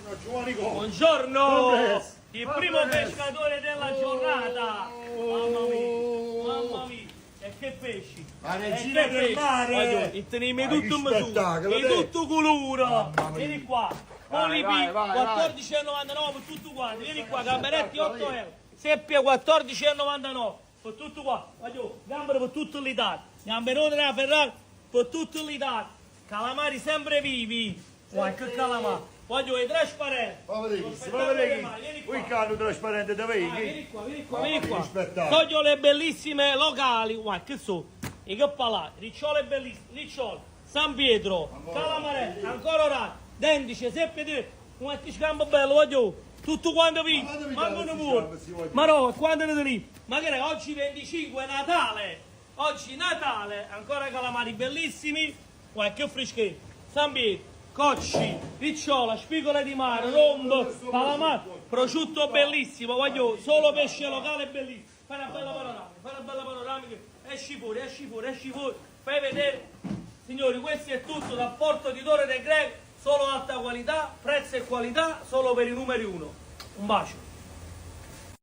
Buongiorno, il primo pescatore della giornata. Mamma mia, e che pesci? La regina del mare. E teniamo tutto in misura, e tutto colore. Vieni qua, polipi 14,99 per tutto quanto. Vieni qua, gamberetti 8 euro, seppia 14,99 per tutto qua. Voglio, gambero per tutto l'Italia, gamberone della Ferrari per tutto l'Italia. Calamari sempre vivi, che calamari. Voglio i trasparenti. Vieni qua. Il canno trasparente da vieni qua. Voglio le bellissime locali, guarda che so, i che palati, ricciole bellissime, ricciole, San Pietro, calamarelle, ancora orati, dendice, seppie di quanti scampo bello, voglio, tutto quanto vi, manco ne vuole. Ma no, quando ne tenevi? Magari oggi 25 è Natale, oggi Natale, ancora calamari bellissimi, guarda che freschetto, San Pietro. Cocci, ricciola, spigole di mare, rombo, calamari, prosciutto bellissimo, voglio solo pesce locale bellissimo. Fai una bella panoramica, esci fuori, fai vedere. Signori, questo è tutto dal porto di Torre del Greco, solo alta qualità, prezzo e qualità, solo per i numeri 1. Un bacio.